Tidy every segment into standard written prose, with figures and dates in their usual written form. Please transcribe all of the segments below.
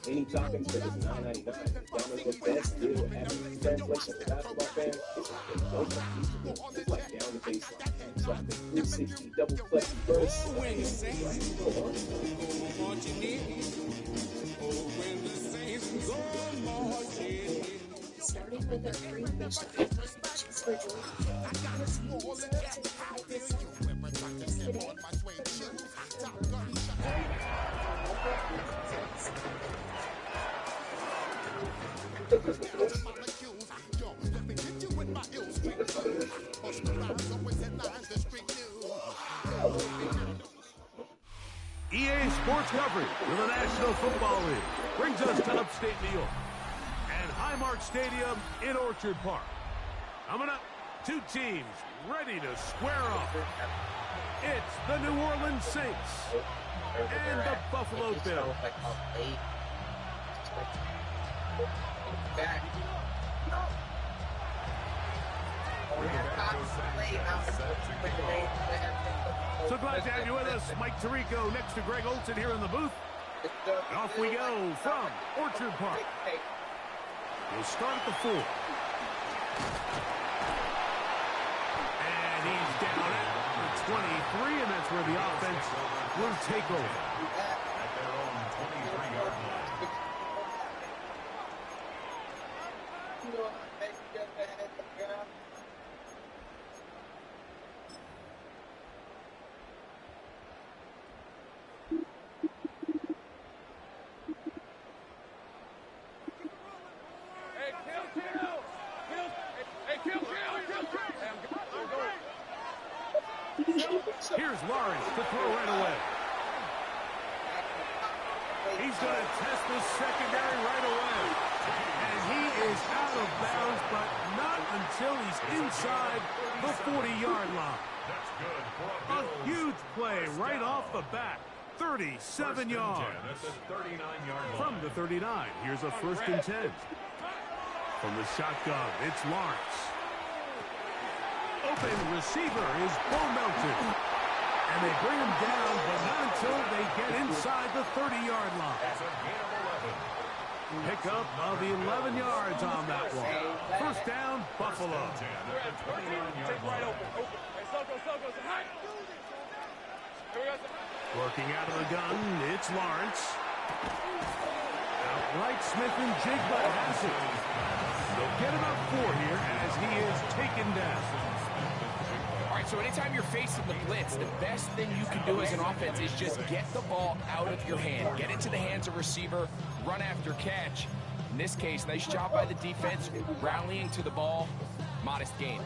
Any topic for just $9.99. Download the best deal ever. Translation for basketball fans is like down the baseline. So I think 360 double flex burst. Starting with our free fish which for EA Sports coverage for the National Football League brings us to upstate New York and Highmark Stadium in Orchard Park. Coming up, two teams ready to square off. It's the New Orleans Saints and the Buffalo Bills. So glad to have you with us. Mike Tirico next to Greg Olson here in the booth. And off we go from Orchard Park. We'll start at the 4. And he's down at the 23, and that's where the offense will take over. At their own 23-yard line. Here's Lawrence to throw right away. He's going to test the secondary right away. And he is out of bounds, but not until he's inside the 40-yard line. A huge play right off the bat. 37 yards. From the 39, here's a 1st and 10. From the shotgun, it's Lawrence. Open receiver is Bo Melton. And they bring him down, but not until they get inside the 30-yard line. Pick up of 11 yards on that one. 1st down, Buffalo. Working out of the gun, it's Lawrence. Outright Smith and Jigba has it. They'll get about 4 here as he is taken down. All right, so anytime you're facing the blitz, the best thing you can do as an offense is just get the ball out of your hand. Get into the hands of receiver, run after catch. In this case, nice job by the defense, rallying to the ball. Modest gain.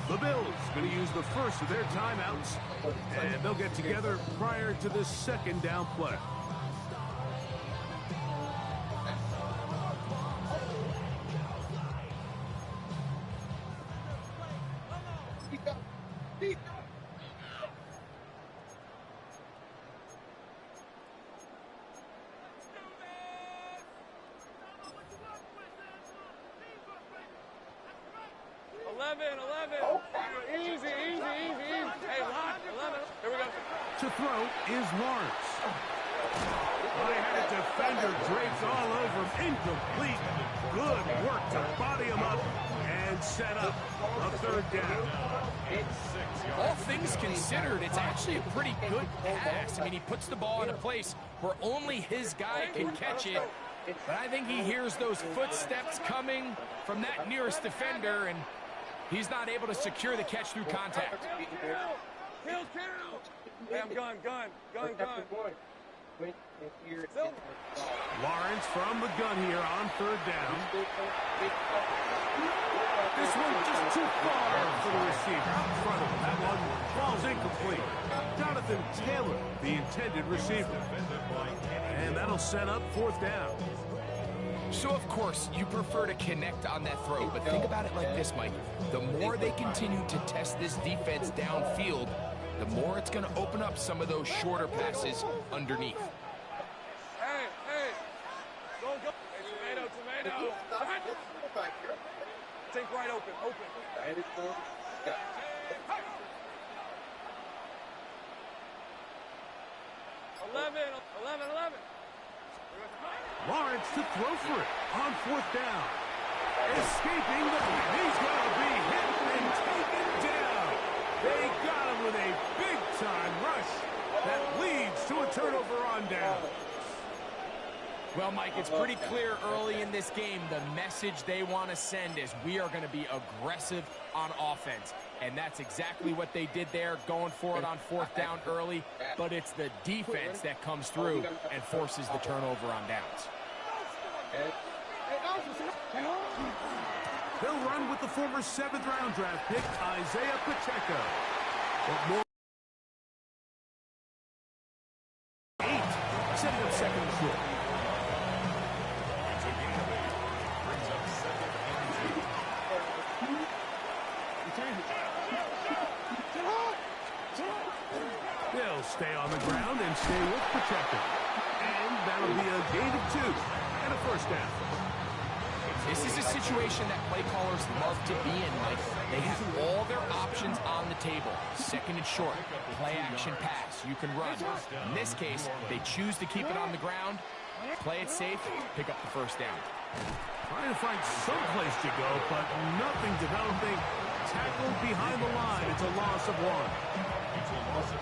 The Bills going to use the first of their timeouts, and they'll get together prior to the 2nd down play. To throw is Lawrence. They had a defender draped all over him. Incomplete. Good work to body him up and set up a 3rd down. All things considered, it's actually a pretty good pass. I mean, he puts the ball in a place where only his guy can catch it. But I think he hears those footsteps coming from that nearest defender, and he's not able to secure the catch through contact. Hey, I'm gun. Lawrence from the gun here on third down. This one just too far for the receiver. Out in front of him. That one falls incomplete. Jonathan Taylor, the intended receiver. And that'll set up fourth down. So, of course, you prefer to connect on that throw, but think about it like this, Mike. The more they continue to test this defense downfield, the more it's going to open up some of those shorter passes underneath. Hey, go. Hey, tomato. Think right open. 11. Lawrence to throw for it on fourth down. Escaping the hit. He's going to be hit and taken down. They got him with a big-time rush that leads to a turnover on down. Well, Mike, it's pretty clear early in this game the message they want to send is we are going to be aggressive on offense. And that's exactly what they did there, going for it on fourth down early. But it's the defense that comes through and forces the turnover on downs. They'll run with the former 7th-round draft pick, Isaiah Pacheco. But more 8, setting up second and short. They'll stay on the ground and stay with Pacheco. And that'll be a gain of 2 and a first down. This is a situation that play callers love to be in, Mike. They have all their options on the table. Second and short, play action pass. You can run. In this case, they choose to keep it on the ground, play it safe, pick up the first down. Trying to find some place to go, but nothing developing. Tackled behind the line. It's a loss of 1.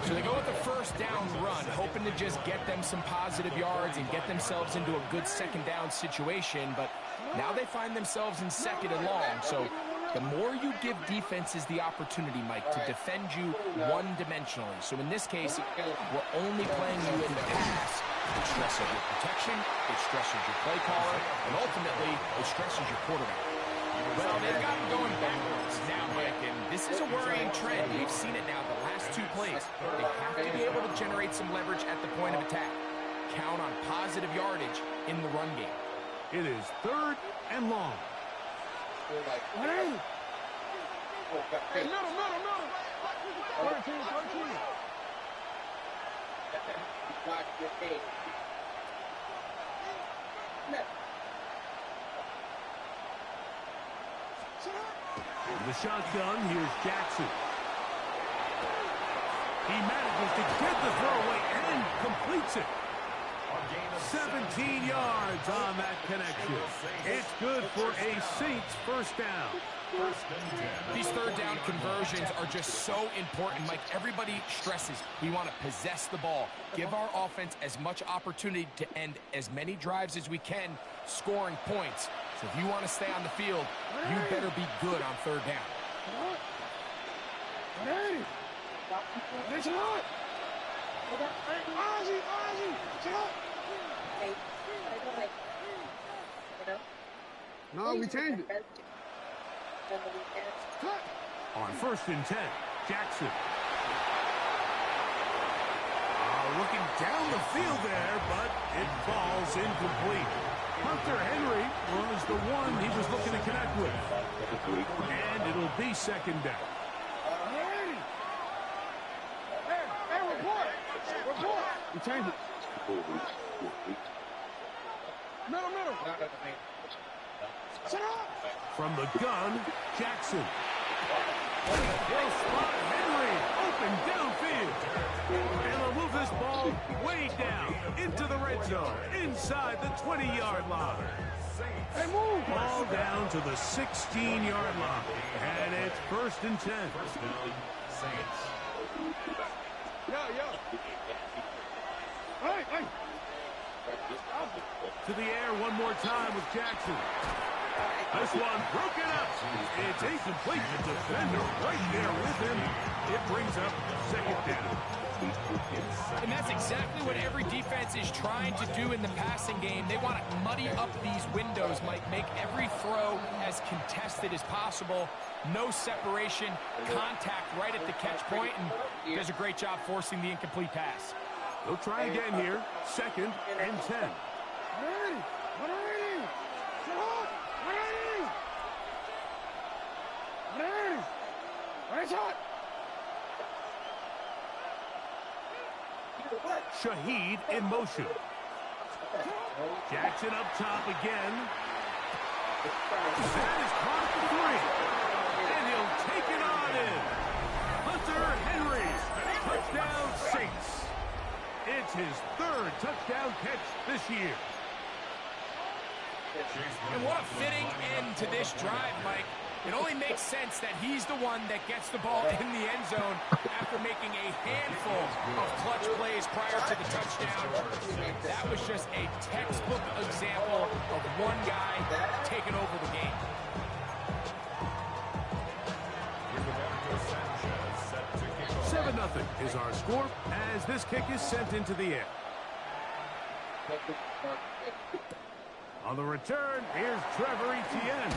So they go with the first down run, hoping to just get them some positive yards and get themselves into a good second down situation, but now they find themselves in second and long. So the more you give defenses the opportunity, Mike, to defend you one-dimensionally. So in this case, we're only playing you in the pass. It stresses your protection, it stresses your play caller, and ultimately, it stresses your quarterback. Well, they've got him going backwards now, Mike, and this is a worrying trend. We've seen it now the last 2 plays. They have to be able to generate some leverage at the point of attack. Count on positive yardage in the run game. It is 3rd and long. Hey, middle. 13. The shotgun, here's Jackson. He manages to get the throwaway and completes it. 17 yards on that connection. It's good for a Saints first down. These third down conversions are just so important, Mike. Everybody stresses we want to possess the ball, give our offense as much opportunity to end as many drives as we can, scoring points. So if you want to stay on the field, you better be good on third down. Hey, listen up. Ozzy, chill out. Hey, I don't like, you know? No, we changed it. On 1st and 10, Jackson. Looking down the field there, but it falls incomplete. Hunter Henry was the one he was looking to connect with. And it'll be second down. Hey, report. We changed it. Middle. Sit up. From the gun, Jackson. Will spot Henry open downfield. And they'll move this ball way down into the red zone, inside the 20-yard line. Hey, move. Ball down to the 16-yard line. And it's 1st and 10. Yeah. Hey. To the air one more time with Jackson. This one broken up. It's incomplete. The defender right there with him. It brings up second down. And that's exactly what every defense is trying to do in the passing game. They want to muddy up these windows, Mike, make every throw as contested as possible. No separation, contact right at the catch point, and does a great job forcing the incomplete pass. They'll try again here. Second and 10. Shaheed in motion. Jackson up top again. That is caught at the 3. And he'll take it on in. Hunter Henry. Touchdown Saints. It's his 3rd touchdown catch this year. And what a fitting end to this drive, Mike. It only makes sense that he's the one that gets the ball in the end zone after making a handful of clutch plays prior to the touchdown. That was just a textbook example of one guy taking over the game. Seven 0 is our score as this kick is sent into the air. On the return, here's Trevor Etienne.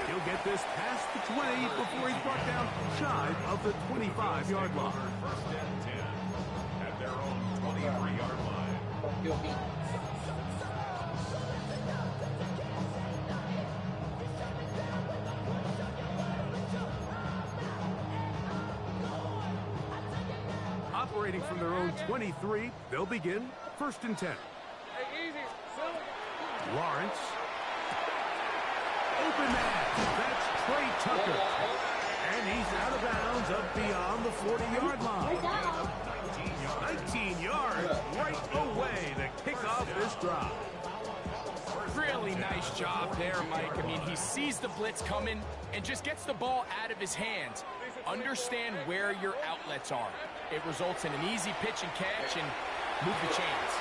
He'll get this past the 20 before he's brought down shy of the 25-yard line. First and 10 at their own 23-yard line. Operating from their own 23, they'll begin first and 10. Lawrence. Open man. That's Trey Tucker. And he's out of bounds up beyond the 40-yard line. 19 yards right away to kick off this drive. Really nice job there, Mike. I mean, he sees the blitz coming and just gets the ball out of his hands. Understand where your outlets are. It results in an easy pitch and catch and move the chains.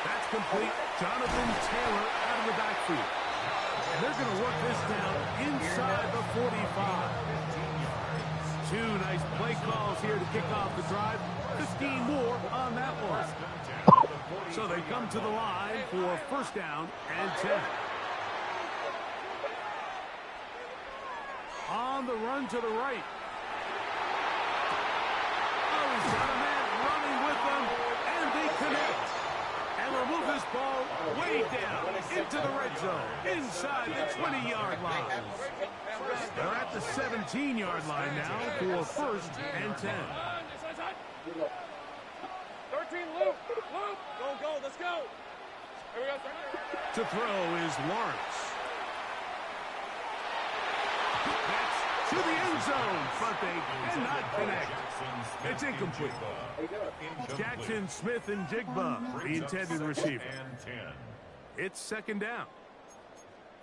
That's complete. Jonathan Taylor out of the backfield. And they're going to work this down inside the 45. 2 nice play calls here to kick off the drive. 15 more on that one. So they come to the line for first down and 10. On the run to the right. Oh, he's got a man running with them, and they connect. And will move this ball way down into the red zone, inside the 20-yard line. They're at the 17-yard line now for first and 10. 13, loop, go, let's go. Here we go. To throw is Lawrence. That's to the end zone, but they cannot connect. It's incomplete. Jackson Smith and Jigba, the intended receiver. It's second down.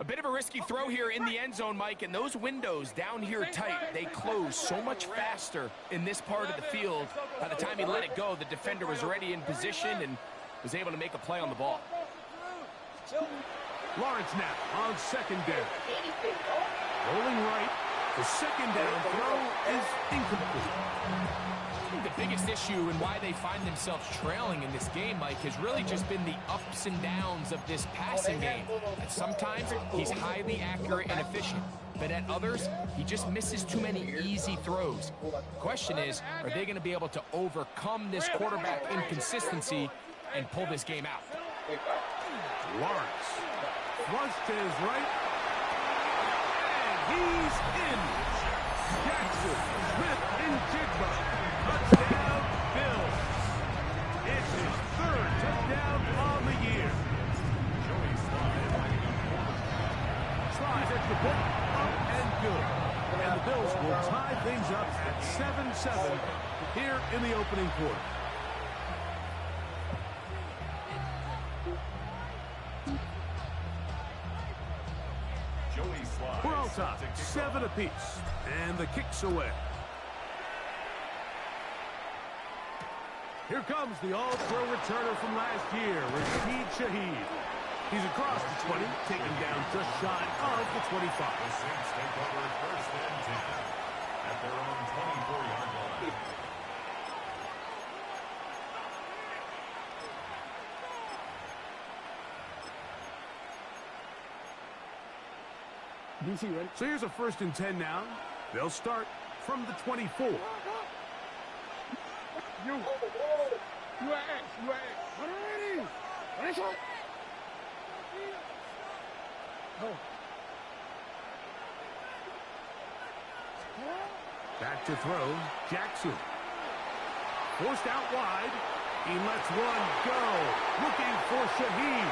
A bit of a risky throw here in the end zone, Mike, and those windows down here tight, they close so much faster in this part of the field. By the time he let it go, the defender was already in position and was able to make a play on the ball. Lawrence now on second down. Rolling right. The second down throw is incomplete. I think the biggest issue and why they find themselves trailing in this game, Mike, has really just been the ups and downs of this passing game. At sometimes, he's highly accurate and efficient, but at others, he just misses too many easy throws. The question is, are they going to be able to overcome this quarterback inconsistency and pull this game out? Lawrence flushed to his right, and he's in. Jackson Smith and Jigba. Touchdown, Bills. It's his 3rd touchdown on the year. Slides at the book, up and good. And the Bills will tie things up at 7-7 here in the opening quarter. We're all tied, 7 apiece, and the kick's away. Here comes the all-pro returner from last year, Rashid Shaheed. He's across the 20, taken down just shy of the 25. The Saints take over first and 10 at their own 24-yard line. DC ready? So here's a first and 10 now. They'll start from the 24. You are ready. Ready, shot. Oh. Back to throw, Jackson. Forced out wide. He lets one go. Looking for Shaheed.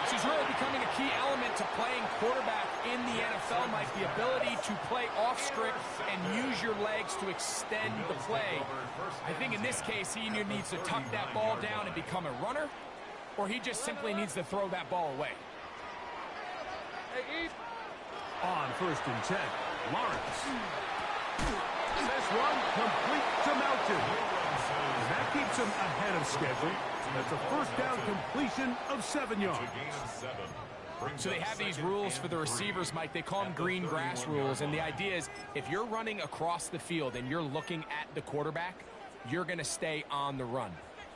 This is really becoming a key element to playing quarterback in the NFL, Mike. The ability to play off script and use your legs to extend the play. I think in this case, he either needs to tuck that ball down and become a runner, or he just simply needs to throw that ball away. On first and 10, Lawrence. This one complete to Melton. And that keeps him ahead of schedule. That's a first down completion of 7 yards. So they have these rules for the receivers, Mike. They call them green grass rules. And the idea is if you're running across the field and you're looking at the quarterback, you're going to stay on the run.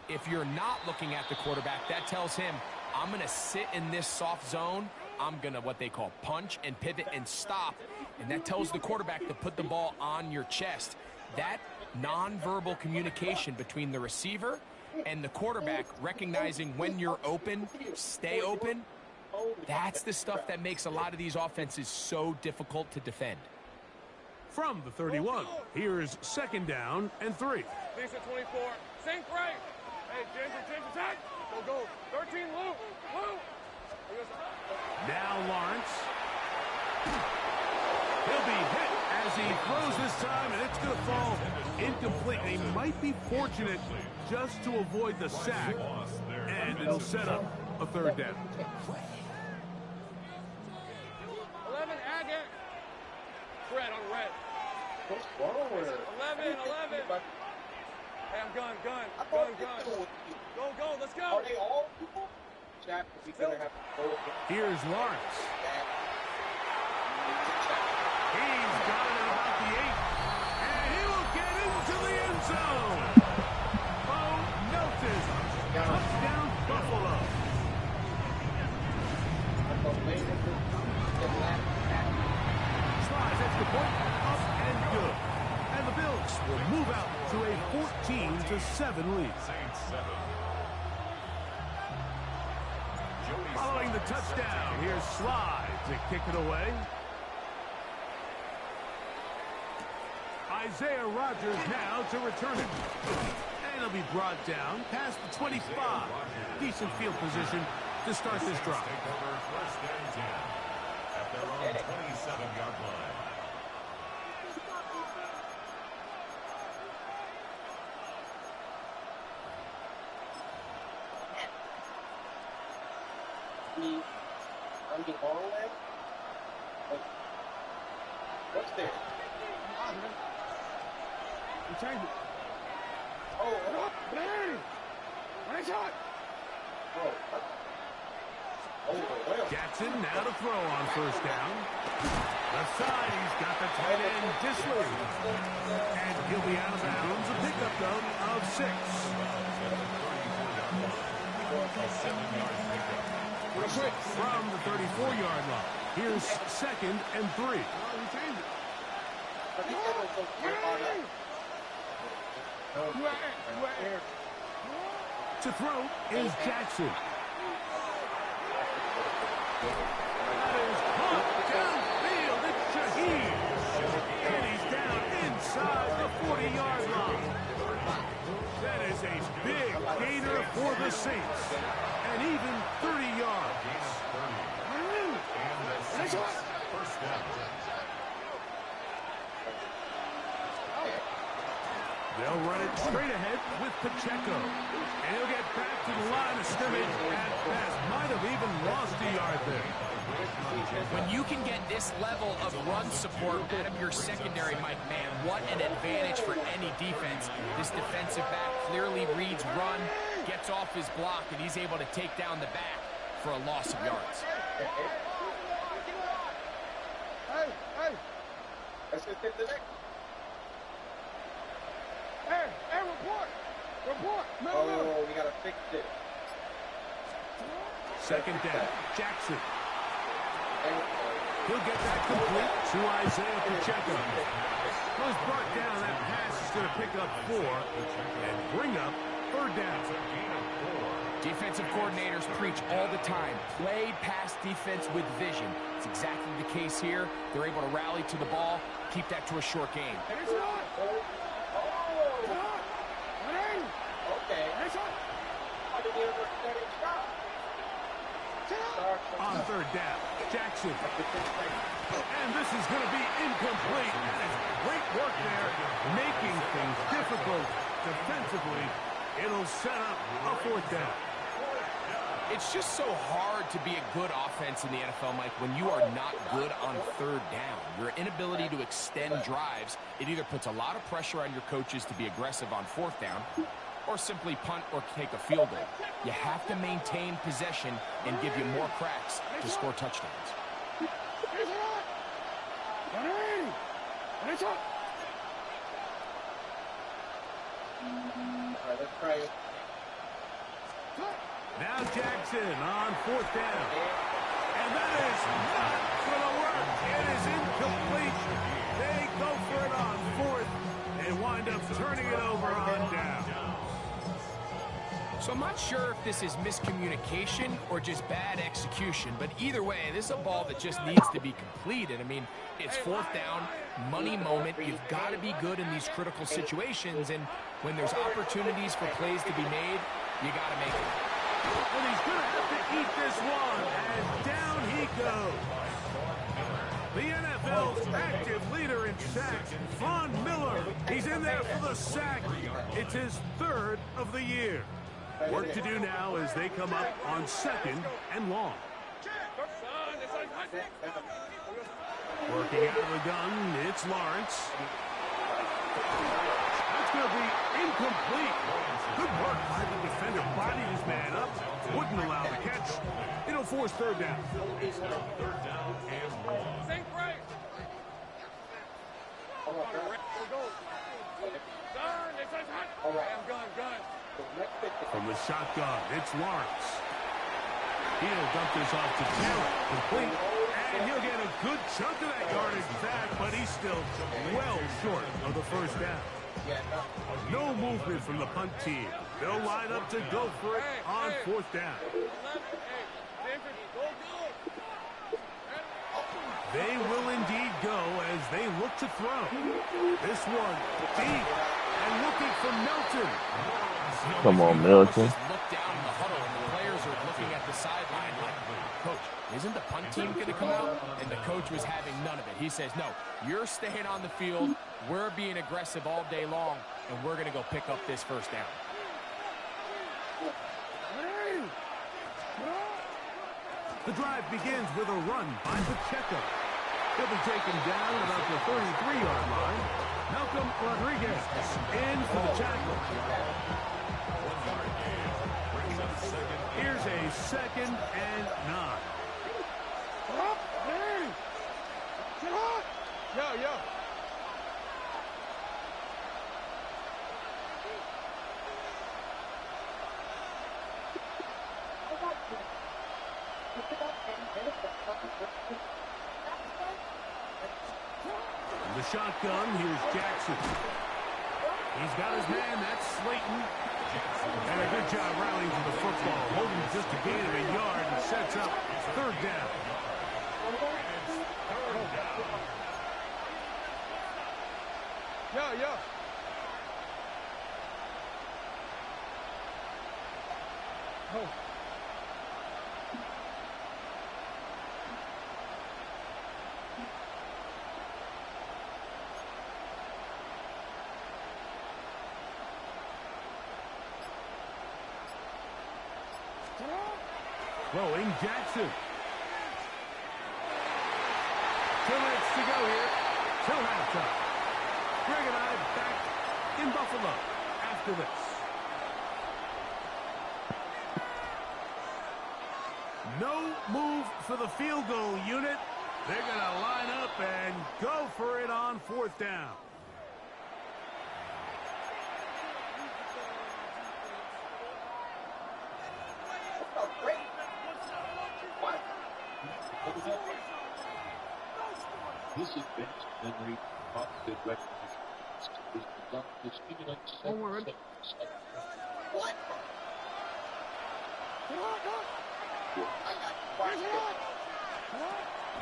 If you're not looking at the quarterback, that tells him, I'm going to sit in this soft zone. I'm going to what they call punch and pivot and stop. And that tells the quarterback to put the ball on your chest. That nonverbal communication between the receiver and the quarterback, recognizing when you're open, stay open, that's the stuff that makes a lot of these offenses so difficult to defend. From the 31, here's second down and 3. Lisa 24. Sink right. Hey, Ginger, attack. Go. 13, Luke. Now Lawrence. He'll be hit as he throws this time, and it's going to fall incomplete. He might be fortunate just to avoid the sack, and it'll set up a third down. 11, Agate. Red on red. What's wrong with her? 11. Hey, I'm gun. Go, let's go. Are they all people? Jack, we gonna have to go. Here's Lawrence. He's got it at about the 8, and he will get into the end zone. Bo Melton, touchdown Buffalo. Slides extra point, up and good. And the Bills will move out to a 14-7 lead. Following the touchdown, here's Slide to kick it away. Isaiah Rodgers now to return it. And it'll be brought down past the 25. Decent field position to start this drive. First and 10 at their own 27-yard line. I'm the ball leg? What's there? You change it. Oh, Nice shot. well. Jackson now to throw on first down. Left side, he's got the tight end Disley. And he'll be out of bounds. A pickup, though, of 6. From the 34-yard line. Here's second and 3. To throw is Jackson. That is caught downfield. It's Shaheed. And he's down inside the 40-yard line. That is a big gainer for the Saints. And even 30 yards. First down. They'll run it straight ahead with Pacheco. And he'll get back to the line of scrimmage at best. Might have even lost a yard there. When you can get this level of run support out of your secondary, Mike, man, what an advantage for any defense. This defensive back clearly reads run, gets off his block, and he's able to take down the back for a loss of yards. Hey! Let's just get the next. Hey, report! Oh, we gotta fix it. Second down. Jackson. He'll get that complete to Isaiah Pacheco. Was brought down. That pass is going to pick up 4 and bring up third down. Defensive coordinators preach all the time. Play pass defense with vision. It's exactly the case here. They're able to rally to the ball, keep that to a short game. On third down, Jackson. And this is going to be incomplete. That is great work there, making things difficult defensively. It'll set up a fourth down. It's just so hard to be a good offense in the NFL, Mike, when you are not good on third down. Your inability to extend drives, it either puts a lot of pressure on your coaches to be aggressive on fourth down or simply punt or take a field goal. You have to maintain possession and give you more cracks to score touchdowns. Let's try it. Now Jackson on fourth down. And that is not going to work. It is incomplete. They go for it on fourth and wind up turning it over on down. So I'm not sure if this is miscommunication or just bad execution, but either way, this is a ball that just needs to be completed. I mean, it's fourth down, money moment. You've got to be good in these critical situations, and when there's opportunities for plays to be made, you got to make it. And he's going to have to eat this one, and down he goes. The NFL's active leader in sacks, Von Miller. He's in there for the sack. It's his third of the year. Work to do now as they come up on second and long. Working out of the gun, it's Lawrence. That's going to be incomplete. Good work by the defender. Bodied his man up. Wouldn't allow the catch. It'll force third down. Think right. Gun. From the shotgun, it's Lawrence. He'll dump this off to Taylor. Complete. And he'll get a good chunk of that yardage back, but he's still well short of the first down. No movement from the punt team. They'll line up to go for it on fourth down. They will indeed go as they look to throw. This one deep and looking for Milton. Come on, Milton. Just look down in the huddle, and the players are looking at the sideline like, Coach, isn't the punt team going to come out? And the coach was having none of it. He says, no, you're staying on the field. We're being aggressive all day long, and we're going to go pick up this first down. The drive begins with a run by Pacheco. He'll be taken down at about the 33-yard line. Malcolm Rodriguez in for the tackle. Here's a 2nd and 9. Yo. The shotgun, here's Jackson. He's got his man, that's Slayton. And a good job rallying to the football, holding just a gain of a yard and sets up third down. Yo. Oh. Throwing Jackson. 2 minutes to go here till halftime. Greg and I back in Buffalo after this. No move for the field goal unit. They're going to line up and go for it on 4th down. This is bench memory of the record. What?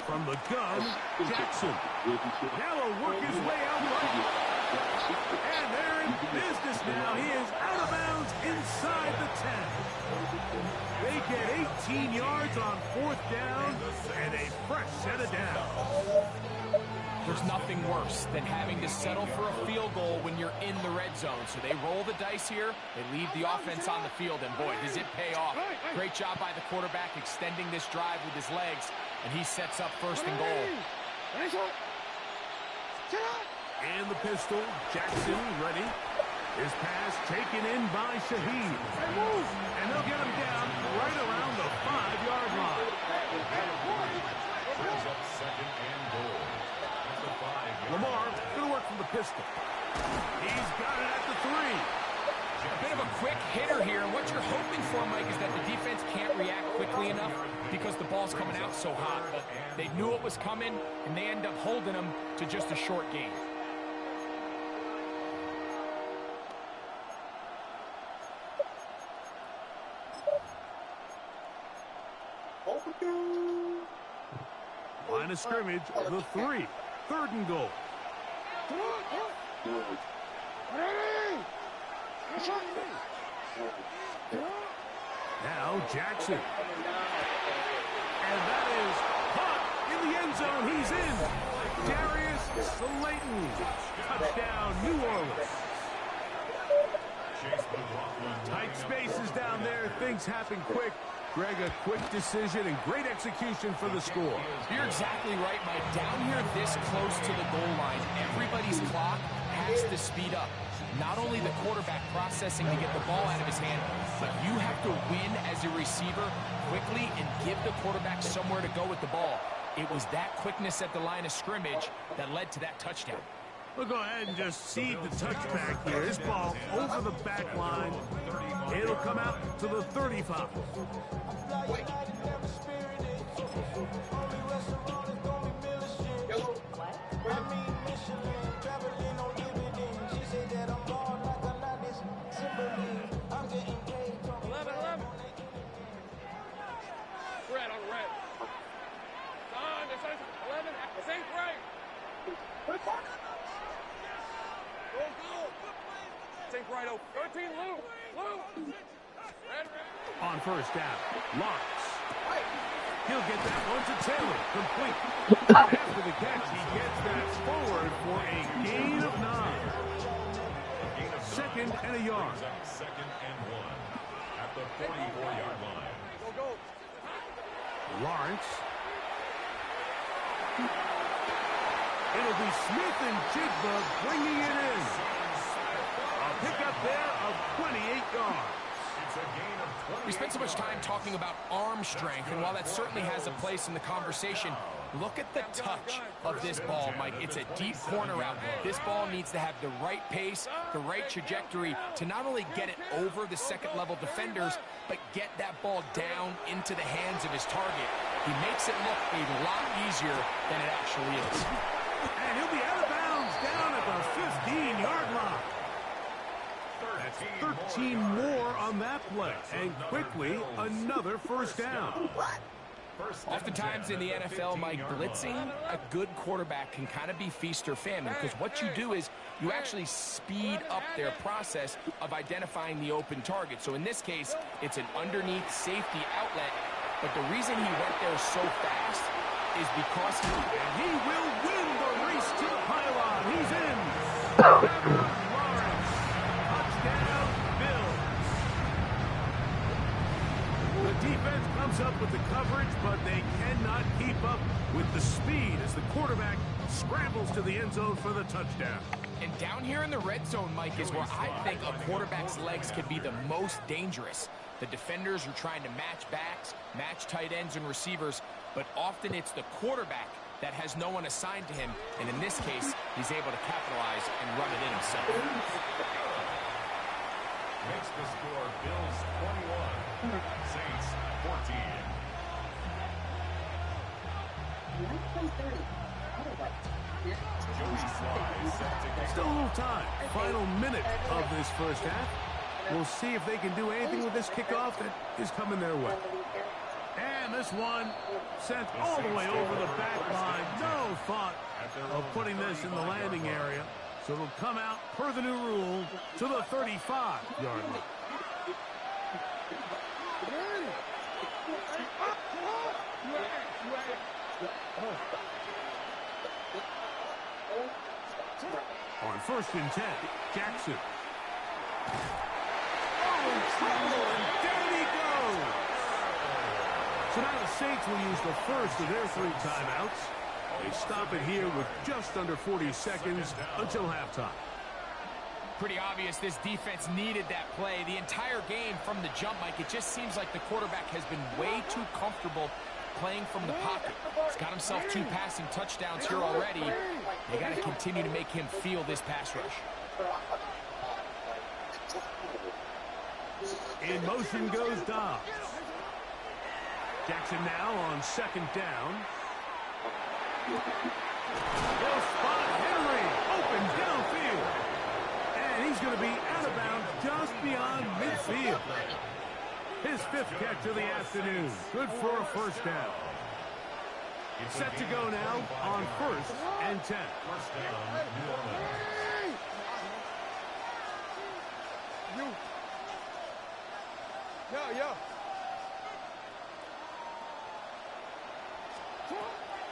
From the gun, Jackson. Now will work his way out right. And they're in business now. He is out of bounds inside the 10. They get 18 yards on 4th down and a fresh set of downs. There's nothing worse than having to settle for a field goal when you're in the red zone. So they roll the dice here. They leave the offense on the field, and boy, does it pay off. Great job by the quarterback extending this drive with his legs, and he sets up 1st and goal. And the pistol, Jackson ready. His pass taken in by Shaheed. And they'll get him down right around the 5-yard line. Brings up 2nd and goal. That's a 5-yard. Lamar, good work from the pistol. He's got it at the 3. A bit of a quick hitter here. What you're hoping for, Mike, is that the defense can't react quickly enough because the ball's coming out so hot. But they knew it was coming, and they end up holding them to just a short game. Line of scrimmage, the 3. 3rd and goal. Now Jackson. And that is caught in the end zone. He's in. Darius Slayton. Touchdown, New Orleans. Tight spaces down there. Things happen quick. Greg, a quick decision and great execution for the score. You're exactly right, Mike. Down here this close to the goal line, everybody's clock has to speed up. Not only the quarterback processing to get the ball out of his hand, but you have to win as a receiver quickly and give the quarterback somewhere to go with the ball. It was that quickness at the line of scrimmage that led to that touchdown. We'll go ahead and just seed the touchback here. This ball over the back line. It'll come out to the 35. Red on red. Son, this is 11. This ain't right. Think right over. 13, Lou. Red. On 1st down, Lawrence. He'll get that one to Taylor. Complete. After the catch, he gets that forward for a gain of 9. 2nd and a yard. 2nd and 1 at the 44-yard line. Go. Lawrence. It'll be Smith and Jigba bringing it in. A pickup there of 28 yards. It's a gain of 20. We spent so much time talking about arm strength, and while that certainly has a place in the conversation, look at the touch of this ball, Mike. It's a deep corner route. This ball needs to have the right pace, the right trajectory to not only get it over the second-level defenders, but get that ball down into the hands of his target. He makes it look a lot easier than it actually is. And he'll be out of bounds down at the 15-yard line. That's 13 more on that play. And quickly, another 1st down. Oftentimes in the NFL, Mike, blitzing a good quarterback can kind of be feast or famine, because what you do is you actually speed up their process of identifying the open target. So in this case, it's an underneath safety outlet, but the reason he went there so fast is because he will win the race to the pylon. He's in. Lawrence. Touchdown, Bills. The defense comes up with the coverage, but they cannot keep up with the speed as the quarterback scrambles to the end zone for the touchdown. And down here in the red zone, Mike, is where I think a quarterback's legs can be the most dangerous. The defenders are trying to match backs, match tight ends and receivers, but often it's the quarterback that has no one assigned to him, and in this case, he's able to capitalize and run it in himself. Makes the score Bills 21, Saints 14. Still a little time. Final minute of this first half. We'll see if they can do anything with this kickoff that is coming their way. And this one sent all the way over the back line. No thought of putting this in the landing area. So it'll come out, per the new rule, to the 35-yard line. On 1st and 10, Jackson. Oh, trouble, and down he goes. So now the Saints will use the first of their 3 timeouts. They stop it here with just under 40 seconds until halftime. Pretty obvious this defense needed that play. The entire game from the jump, Mike, it just seems like the quarterback has been way too comfortable playing from the pocket. He's got himself 2 passing touchdowns here already. They got to continue to make him feel this pass rush. In motion goes Dobbs. Jackson now on 2nd down. They'll spot Henry open downfield. And he's going to be out of bounds just beyond midfield. His 5th catch of the afternoon. Good for a 1st down. Set to go now on 1st and 10. First down, New Orleans. Yeah.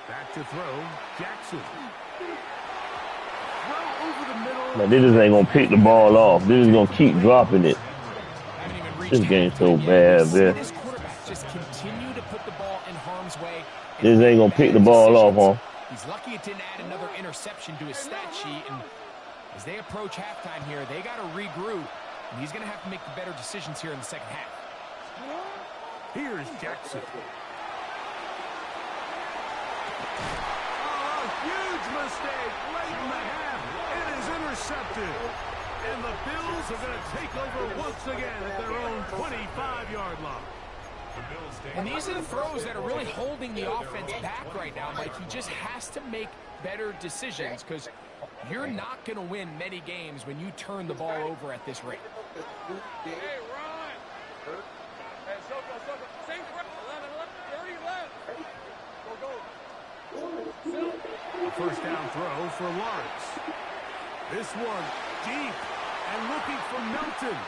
Back to throw, Jackson. Throw over the middle. Man, they just ain't gonna pick the ball off. They're just gonna keep dropping it. This game's so bad, man. This quarterback just continue to put the ball in harm's way. They just ain't gonna pick the ball off, huh? He's lucky it didn't add another interception to his stat sheet, and as they approach halftime here, they got to regroup, and he's going to have to make the better decisions here in the second half. Here's Jackson. Oh, a huge mistake late in the half. It is intercepted. And the Bills are going to take over once again at their own 25-yard line. And these are the throws that are really holding the offense back right now, Mike. He just has to make better decisions because you're not going to win many games when you turn the ball over at this rate. Hey, Ron! Hey, circle. Same 11, 30 left. Go. A 1st down throw for Lawrence. This one deep and looking for Melton.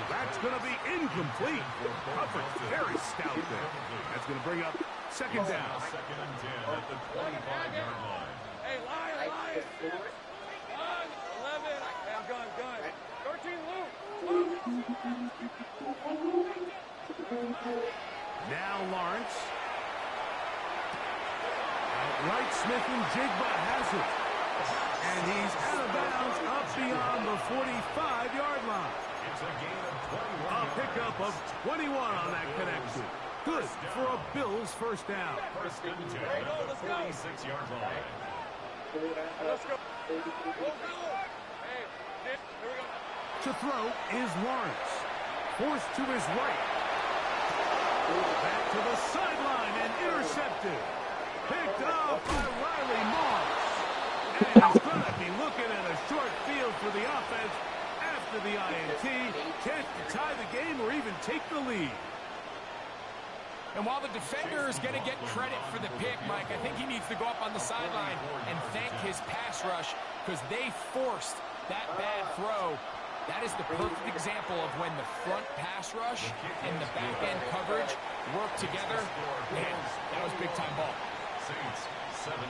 That's going to be incomplete. Coverage very stout there. That's going to bring up 2nd down. 2nd and 10 at the 25-yard line. Hey, line. 11. Hey, I'm gun. 13 loose. Now Lawrence. Outright Smith and Jigba has it. And he's out of bounds up beyond the 45-yard line. It's a gain of 21. A pickup of 21 on that connection. Good for a Bills 1st down. 1st and 10 at the 46-yard line. Let's go. Hey, here we go. To throw is Lawrence. Forced to his right. Back to the sideline and intercepted. Picked up by Riley Moss. And he's going to be looking at a short field for the offense after the INT. Chance to tie the game or even take the lead. And while the defender is going to get credit for the pick, Mike, I think he needs to go up on the sideline and thank his pass rush because they forced that bad throw. That is the perfect example of when the front pass rush and the back end coverage work together. Man, that was big-time ball. Saints 17.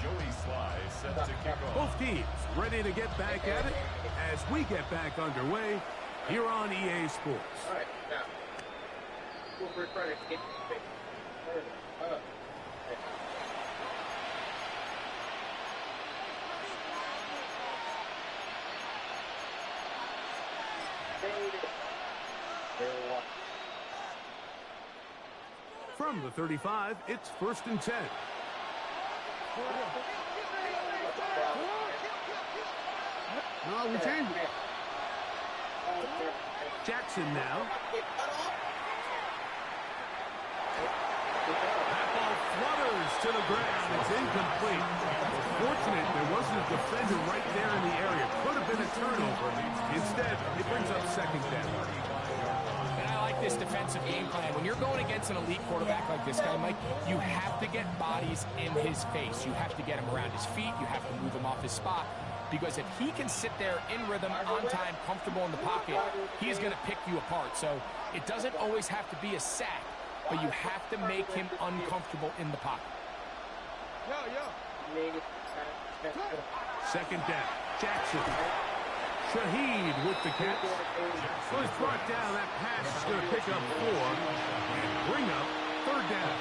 Joey Sly set to kick off. Both teams ready to get back at it. as we get back underway here on EA Sports. All right, now, we're trying to get From the 35, it's 1st and 10. No, we changed it. Jackson now. That ball flutters to the ground. It's incomplete. Fortunate there wasn't a defender right there in the area. Could have been a turnover. Instead, it brings up 2nd down. And I like this defensive game plan. When you're going against an elite quarterback like this guy, Mike, you have to get bodies in his face. You have to get him around his feet. You have to move him off his spot. Because if he can sit there in rhythm, on time, comfortable in the pocket, he's going to pick you apart. So it doesn't always have to be a sack, but you have to make him uncomfortable in the pocket. 2nd down. Jackson. Shaheed with the catch. Was brought down. That pass is going to pick up 4 and bring up 3rd down.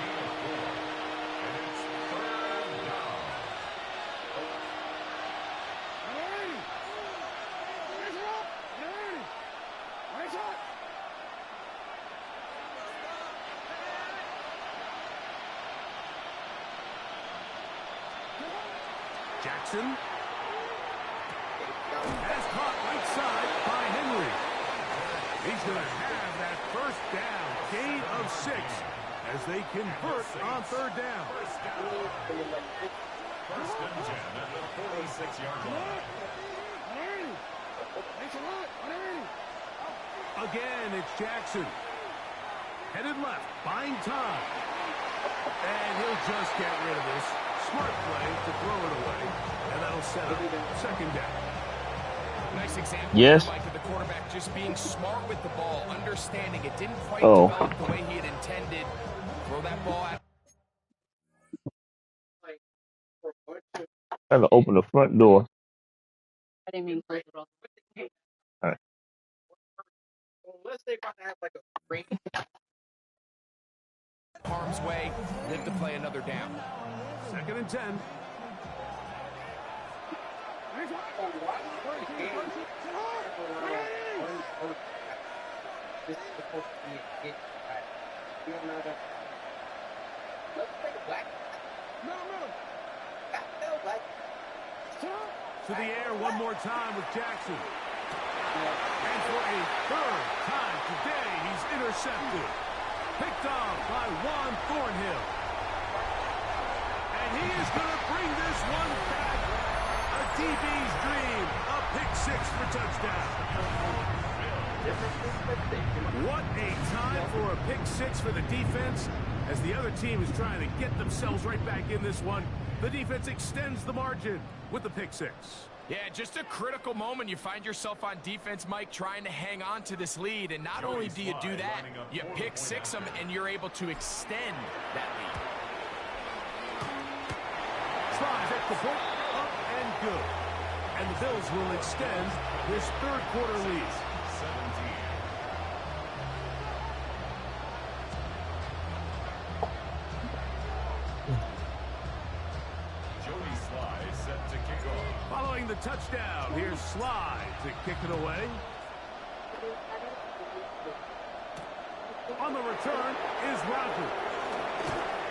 Jackson has caught right side by Henry. He's going to have that 1st down, gain of 6 as they convert on 3rd down. 1st and 10 at the 46-yard line. Again, it's Jackson. Headed left, buying time. And he'll just get rid of this. Smart play to throw it away, and that'll set up 2nd down. Nice example, Yes. Mike, of the quarterback just being smart with the ball, understanding it didn't quite develop the way he had intended. Throw that ball out. Trying to open the front door. I didn't mean close it all. All right. Unless they want to have like a break. Harm's way, live to play another down. 2nd and 10. To the air one more time with Jackson. And for a 3rd time today, he's intercepted. Picked off by Juan Thornhill. And he is going to bring this one back. A DB's dream. A pick-6 for touchdown. What a time for a pick-6 for the defense. As the other team is trying to get themselves right back in this one, the defense extends the margin with the pick-6. Yeah, just a critical moment. You find yourself on defense, Mike, trying to hang on to this lead. And not only do you do that, you pick-6 them, and you're able to extend that lead. Tries at the point, up and good. And the Bills will extend this 3rd quarter lead. 17. Jody Sly set to kick off. Following the touchdown, here's Sly to kick it away. On the return is Rogers.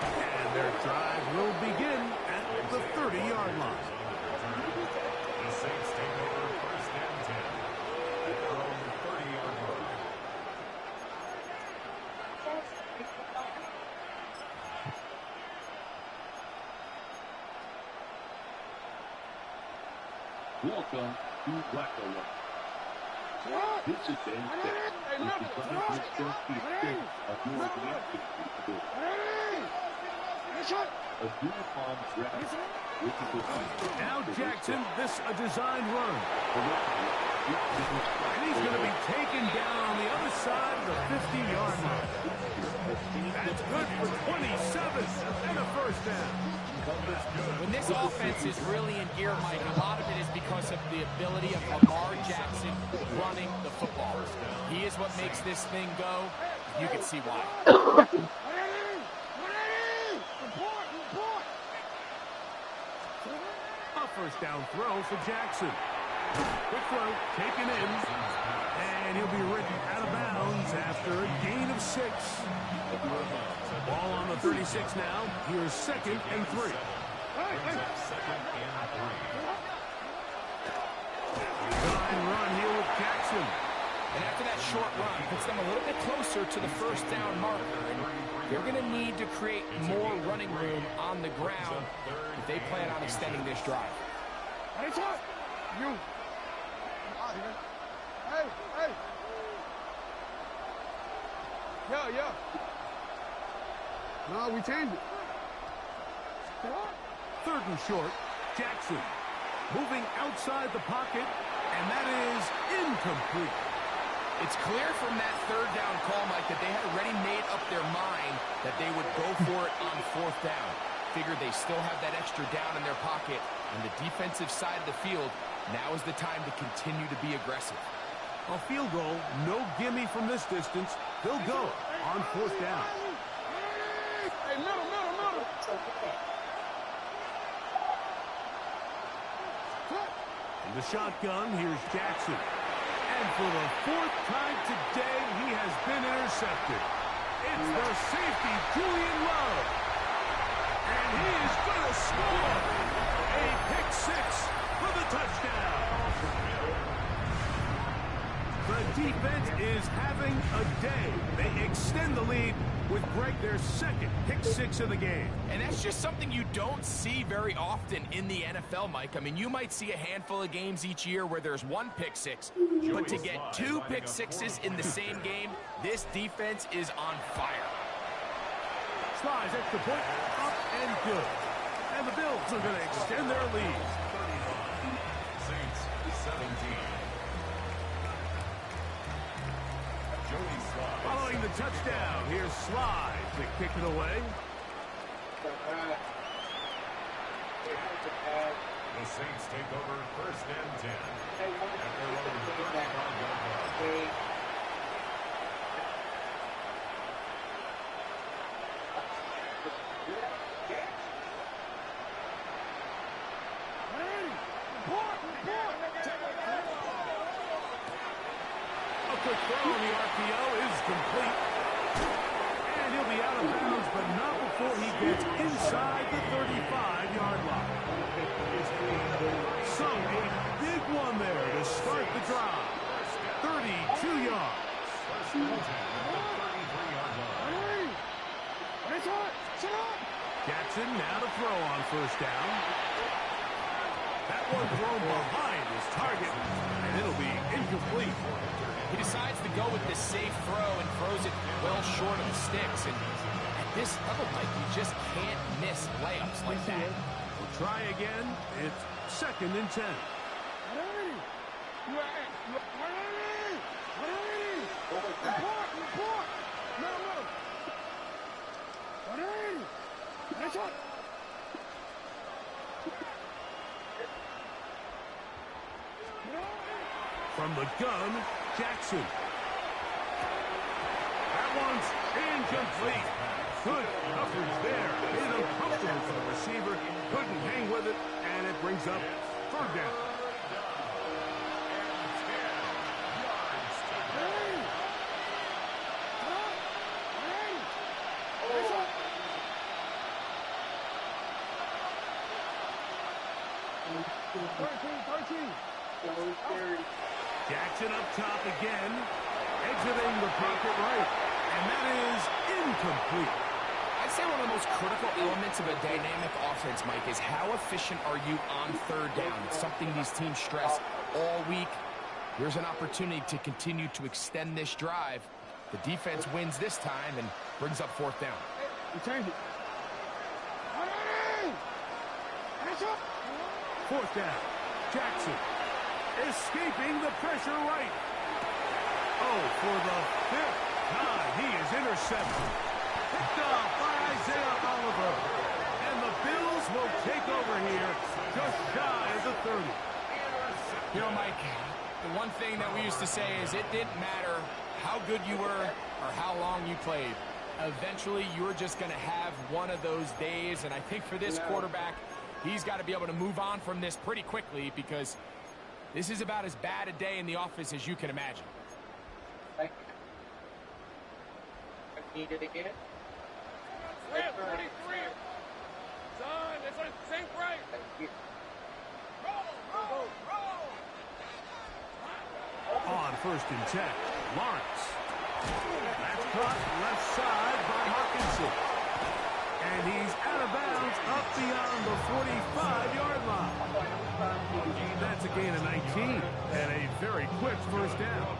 And their drive will begin at the 30-yard line. The Saints take over 1st and 10 at their own 30-yard line. Welcome to Blackout. This is Dan Beck, which is one of the best experience of your activity. A uniform draft with the Now Jackson, this a design run. And he's going to be taken down on the other side of the 50-yard line. That's good for 27 and a 1st down. When this offense is really in gear, Mike. A lot of it is because of the ability of Lamar Jackson running the football. He is what makes this thing go. You can see why. A first down throw for Jackson. Quick throw, taken in, and he'll be written out of bounds after a gain of 6. Ball on the 36 now. Here's 2nd and 3. Line run here with Jackson. And after that short run, puts them a little bit closer to the first down marker. And they're going to need to create more running room on the ground if they plan on extending this drive. Hey. Yeah. No, we changed it. 3rd and short. Jackson moving outside the pocket, and that is incomplete. It's clear from that 3rd down call, Mike, that they had already made up their mind that they would go for it on 4th down. Figured they still have that extra down in their pocket, and the defensive side of the field, now is the time to continue to be aggressive. A field goal, no gimme from this distance. They'll go on 4th down. Hey, middle. In the shotgun, here's Jackson. And for the 4th time today, he has been intercepted. It's the safety, Julian Love. And he is going to score. A pick 6 for the touchdown. The defense is having a day. They extend the lead with Greg, their 2nd pick 6 of the game. And that's just something you don't see very often in the NFL, Mike. I mean, you might see a handful of games each year where there's 1 pick 6, but to get 2 pick 6s in the same game, this defense is on fire. Slides extra point, up and good. And the Bills are going to extend their lead. Saints 17. Following the touchdown, here's Slides to kick it away. The Saints take over 1st and 10. At their own 35-yard line. A quick throw on the RPO is complete. And he'll be out of bounds, but not before he gets inside the 35-yard line. So a big one there to start the drive. 32 yards. First and 10 at the 33-yard line. Jackson now to throw on 1st down. That one thrown behind his target, and it'll be incomplete. He decides to go with this safe throw and throws it well short of the sticks. And at this level, Mike, you just can't miss layups like that. We'll try again. It's 2nd and 10. From the gun, Jackson. That one's incomplete. Good coverage there. Made it uncomfortable for the receiver. Couldn't hang with it, and it brings up 3rd down. Jackson up top again, exiting the pocket right, and that is incomplete. I'd say one of the most critical elements of a dynamic offense, Mike, is how efficient are you on 3rd down. It's something these teams stress all week. Here's an opportunity to continue to extend this drive. The defense wins this time and brings up 4th down. You change it. 4th down. Jackson escaping the pressure right. Oh, for the 5th time, he is intercepted. Picked off by Isaiah Oliver. And the Bills will take over here just shy of the 30. You know, Mike, the one thing that we used to say is it didn't matter how good you were or how long you played. Eventually, you're just going to have one of those days, and I think for this quarterback, he's got to be able to move on from this pretty quickly because this is about as bad a day in the office as you can imagine. Need it again. 43. Son, it's a sink right. Roll. On 1st and 10, Lawrence. That's caught left side by Hawkinson. And he's out of bounds up beyond the 45-yard line. That's a gain of 19 and a very quick first down.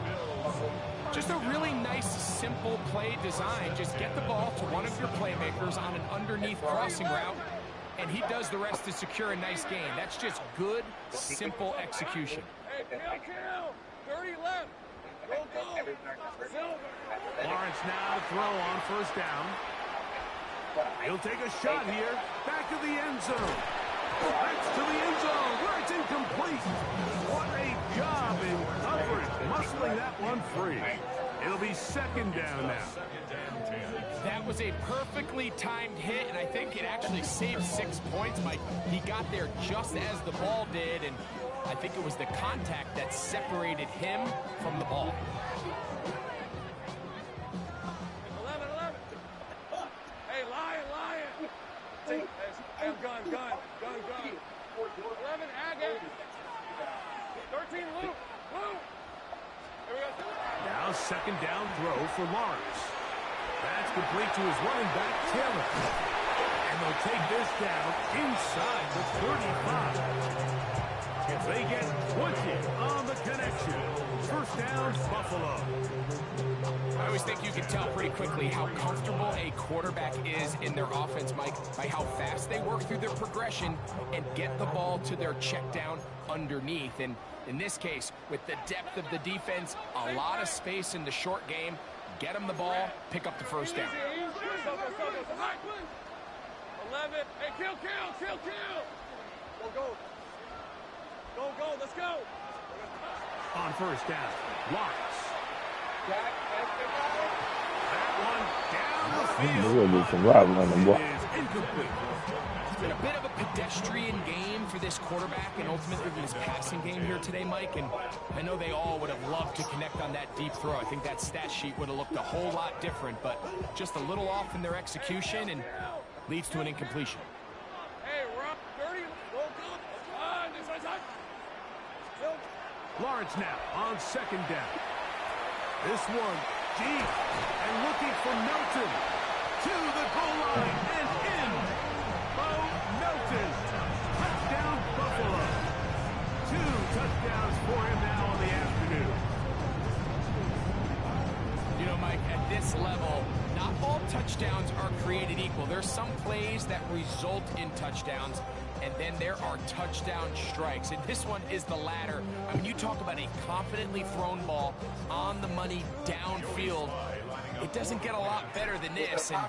Just a really nice, simple play design. Just get the ball to one of your playmakers on an underneath crossing route, and he does the rest to secure a nice gain. That's just good, simple execution. Hey, kill. 30 left. Go. Lawrence now to throw on 1st down. He'll take a shot here. Back of the end zone. That's to the end zone where it's incomplete. What a job in coverage, muscling that one free. It'll be 2nd down now. That was a perfectly timed hit, and I think it actually saved 6 points, Mike. He got there just as the ball did, and I think it was the contact that separated him from the ball. 11. Hey, lion. Hey, gun. 11, Agate. 13, Luke. Here we go. Now 2nd down throw for Lawrence. That's complete to his running back, Taylor. And they'll take this down inside the 35. If they get 20 on the connection, 1st down, Buffalo. I always think you can tell pretty quickly how comfortable a quarterback is in their offense, Mike, by how fast they work through their progression and get the ball to their check down underneath. And in this case, with the depth of the defense, a lot of space in the short game, get them the ball, pick up the 1st down. 11. Hey, kill. Go, let's go. On 1st down, Lawrence. That one down the field. We'll do some riding on them, boy. It is incomplete. It's been a bit of a pedestrian game for this quarterback and ultimately his passing game here today, Mike. And I know they all would have loved to connect on that deep throw. I think that stat sheet would have looked a whole lot different, but just a little off in their execution and leads to an incompletion. Hey, we're up 30. Go. This one's up. Lawrence now on 2nd down. This one deep and looking for Melton to the goal line and in. Bo Melton. Touchdown Buffalo. 2 touchdowns for him now on the afternoon. You know, Mike, at this level, not all touchdowns are created equal. There's some plays that result in touchdowns, and then there are touchdown strikes. And this one is the latter. I mean, you talk about a confidently thrown ball on the money downfield. It doesn't get a lot better than this, and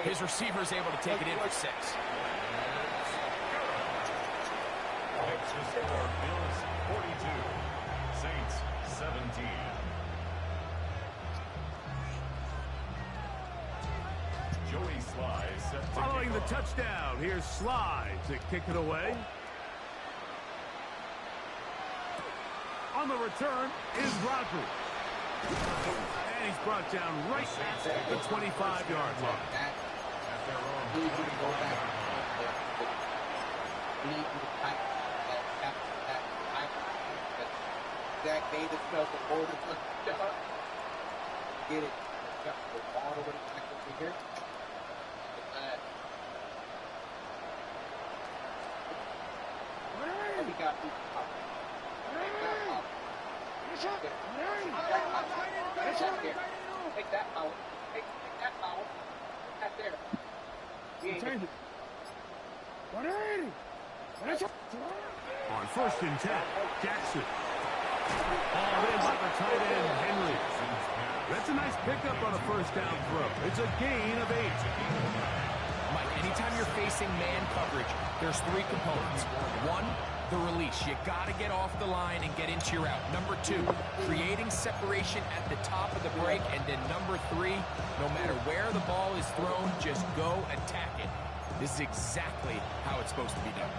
his receiver's able to take it in for 6. Bills 42, Saints 17. Joey Sly set to Following the kick off. touchdown, here's Sly to kick it away. On the return is Rodgers. And he's brought down right at the 25-yard line. Zach Davis felt the ball get it. Got the ball all the way back over here. He got the top. Take that power. Take that power. That there. On 1st and 10, Jackson. All in by the tight end, Henry. That's a nice pickup on a 1st down throw. It's a gain of 8. Mike, and Anytime you're facing man coverage, there's three components. One, the release. You got to get off the line and get into your route. Number two, creating separation at the top of the break. And then number three, no matter where the ball is thrown, just go attack it. This is exactly how it's supposed to be done.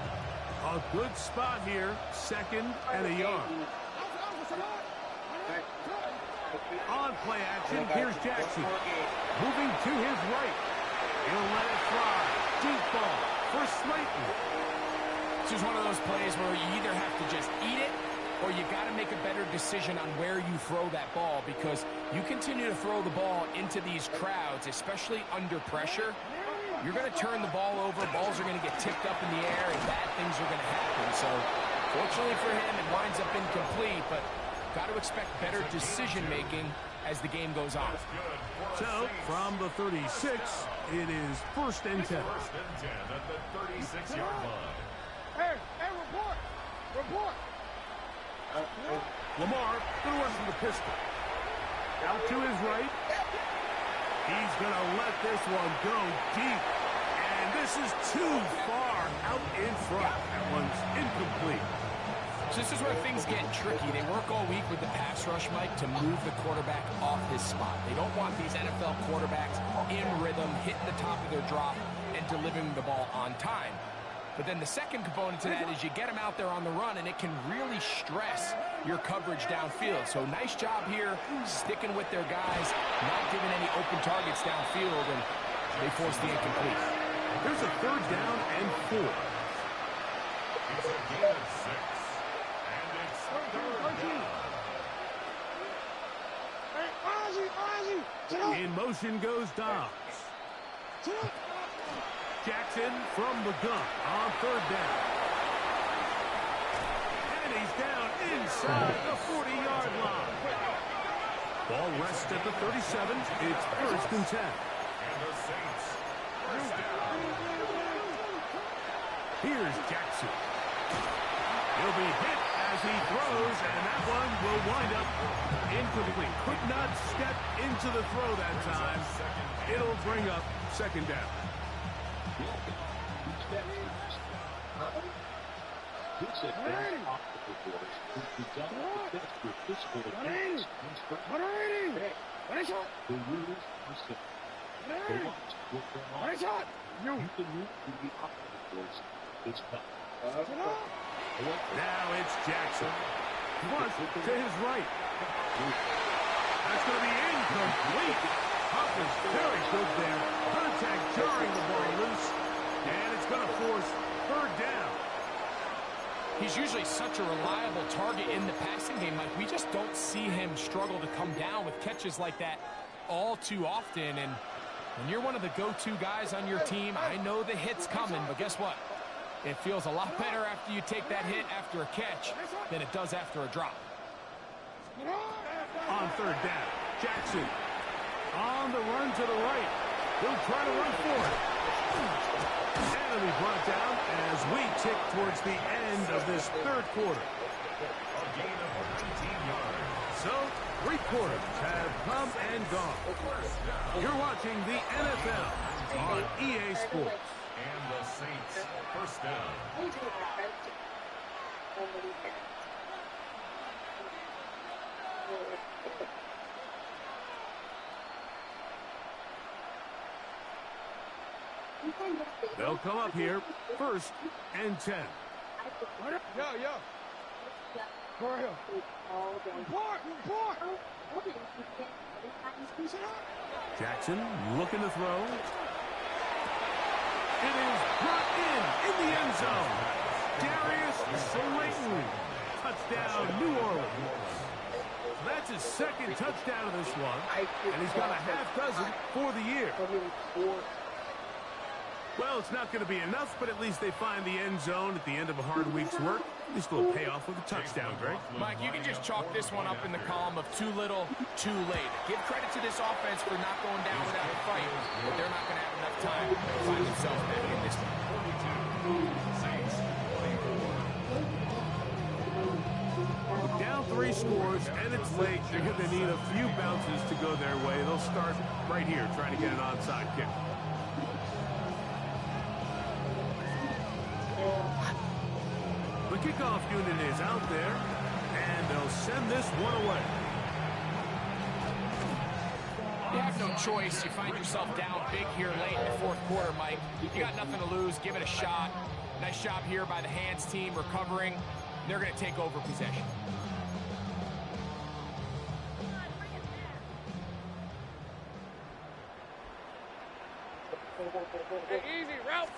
A good spot here, 2nd and a yard. On play action, here's Jackson. Moving to his right. He'll let it fly. Deep ball for Slayton. This is one of those plays where you either have to just eat it or you got to make a better decision on where you throw that ball, because you continue to throw the ball into these crowds, especially under pressure, you're going to turn the ball over, balls are going to get tipped up in the air, and bad things are going to happen. So, fortunately for him, it winds up incomplete, but got to expect better decision-making as the game goes on. So, from the 36, it is 1st and 10. 1st and 10 at the 36-yard line. Hey, report! Report! Lamar going to run from the pistol. Out to his right. He's going to let this one go deep. And this is too far out in front. That one's incomplete. So this is where things get tricky. They work all week with the pass rush, Mike, to move the quarterback off his spot. They don't want these NFL quarterbacks in rhythm, hitting the top of their drop, and delivering the ball on time. But then the second component to that is you get them out there on the run, and it can really stress your coverage downfield. So nice job here, sticking with their guys, not giving any open targets downfield, and they force the incomplete. Here's a 3rd down and 4. It's a gain of 6. And it's 3rd down. In motion goes Dobbs. Jackson from the gun on 3rd down. And he's down inside the 40-yard line. Ball rests at the 37. It's 1st and 10. And the Saints, 1st down. Here's Jackson. He'll be hit as he throws, and that one will wind up incomplete. Could not step into the throw that time. It'll bring up 2nd down. Now it's Jackson. Flush to his right. That's going to be incomplete. Huff is very good there. Contact jarring the ball loose. And it's going to force 3rd down. He's usually such a reliable target in the passing game. Like, we just don't see him struggle to come down with catches like that all too often. And when you're one of the go-to guys on your team, I know the hit's coming, but guess what? It feels a lot better after you take that hit after a catch than it does after a drop. On 3rd down, Jackson on the run to the right. He'll try to run for it. And it'll be brought down as we tick towards the end of this 3rd quarter. A gain of 19 yards. So, 3 quarters have come and gone. You're watching the NFL on EA Sports. And the Saints, 1st down. They'll come up here, 1st and 10. Yeah. For real. Report! Jackson looking to throw. It is brought in the end zone. Darius Slayton. Touchdown, New Orleans. That's his 2nd touchdown of this one. And he's got a half dozen for the year. Well, it's not going to be enough, but at least they find the end zone at the end of a hard week's work. At least it'll pay off with a touchdown, Greg. Mike, you can just chalk this one up in the column of too little, too late. Give credit to this offense for not going down without a fight, but they're not going to have enough time to find themselves back in this one. Saints, 24. Down 3 scores, and it's late. They're going to need a few bounces to go their way. They'll start right here, trying to get an onside kick. The kickoff unit is out there, and they'll send this one away. You have no choice. You find yourself down big here late in the fourth quarter, Mike. You got nothing to lose. Give it a shot. Nice job here by the hands team recovering. They're going to take over possession. Hey, easy, Ralph.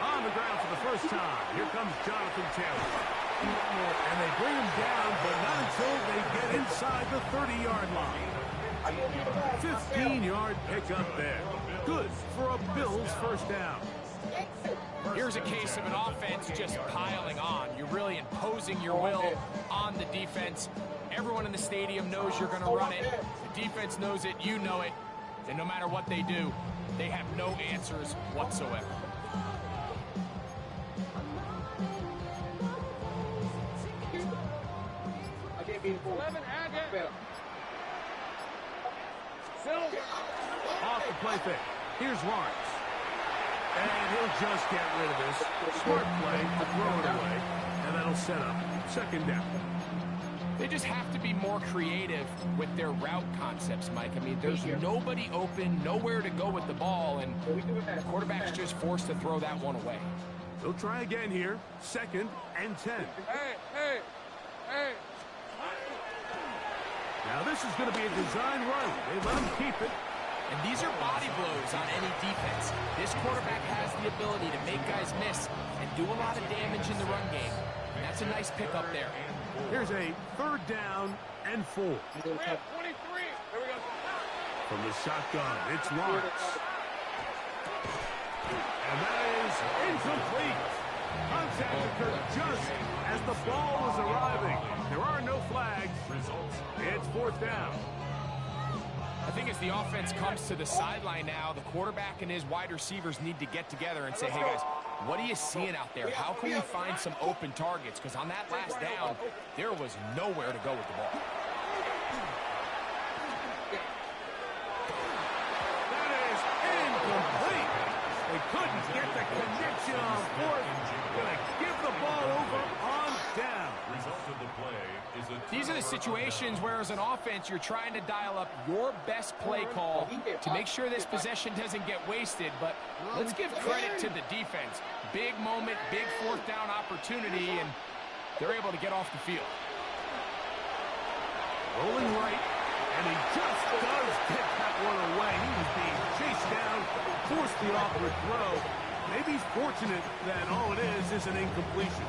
On the ground for the first time. Here comes Jonathan Taylor. And they bring him down, but not until they get inside the 30-yard line. 15-yard pickup there. Good for a Bills first down. Here's a case of an offense just piling on. You're really imposing your will on the defense. Everyone in the stadium knows you're going to run it. The defense knows it. You know it. And no matter what they do, they have no answers whatsoever. Off the play fake. Here's Lawrence. And he'll just get rid of this. Smart play to throw it away. And that'll set up second down. They just have to be more creative with their route concepts, Mike. I mean, there's nobody open, nowhere to go with the ball, and the quarterback's just forced to throw that one away. They'll try again here. 2nd and 10. Hey. Now this is going to be a design run. They let him keep it. And these are body blows on any defense. This quarterback has the ability to make guys miss and do a lot of damage in the run game. And that's a nice pickup there. Here's a 3rd down and 4. 23. Here we go. From the shotgun, it's Lawrence. And that is incomplete. Contact occurred just as the ball was arriving. There are no flags. It's 4th down. I think as the offense comes to the sideline now, the quarterback and his wide receivers need to get together and say, hey, guys, what are you seeing out there? How can we find some open targets? Because on that last down, there was nowhere to go with the ball. That is incomplete. They couldn't get the connection on 4th. Going to give the ball over on down. Result of the play is a These are the situations where, as an offense, you're trying to dial up your best play call to make sure this possession doesn't get wasted. But let's give credit to the defense. Big moment, big 4th down opportunity, and they're able to get off the field. Rolling right, and he just does get that one away. He was being chased down, forced the awkward throw. Maybe he's fortunate that all it is an incompletion.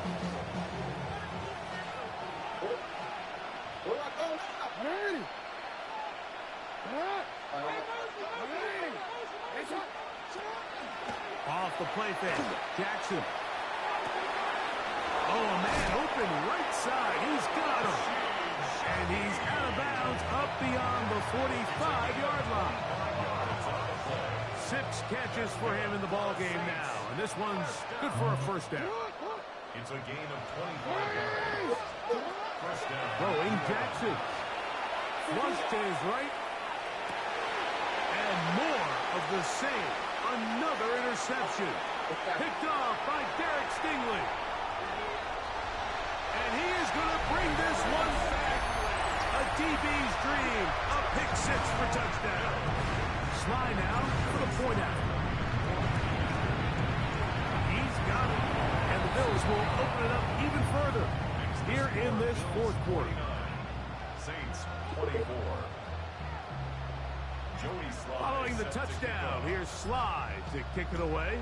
Off the play fake, Jackson. Oh, man, open right side. He's got him. And he's out of bounds up beyond the 45-yard line. 6 catches for him in the ball game now. And this one's good for a first down. It's a gain of 25 yards. First down. Throwing Jackson. Flush to his right. And more of the same. Another interception. Picked off by Derek Stingley. And he is going to bring this one back. A DB's dream. A pick 6 for touchdown. Sly now for the point out. He's got it. And the Bills will open it up even further here in this 4th quarter. Saints 24. Jody Sly. Following the touchdown, here's Sly to kick it away.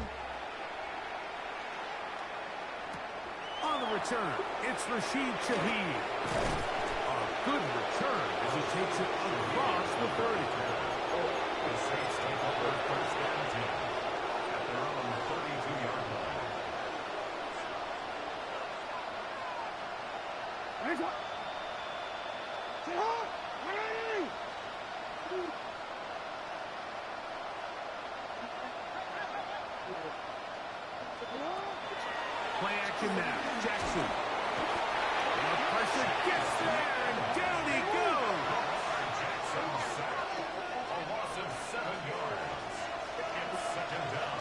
On the return, it's Rashid Shaheed. A good return as he takes it across the 30. The Saints take over first and 10 at their own 32-yard line. Play action now. Jackson. The pressure gets there, and down he goes. Jackson sacked. A loss of 7 yards. It's second down.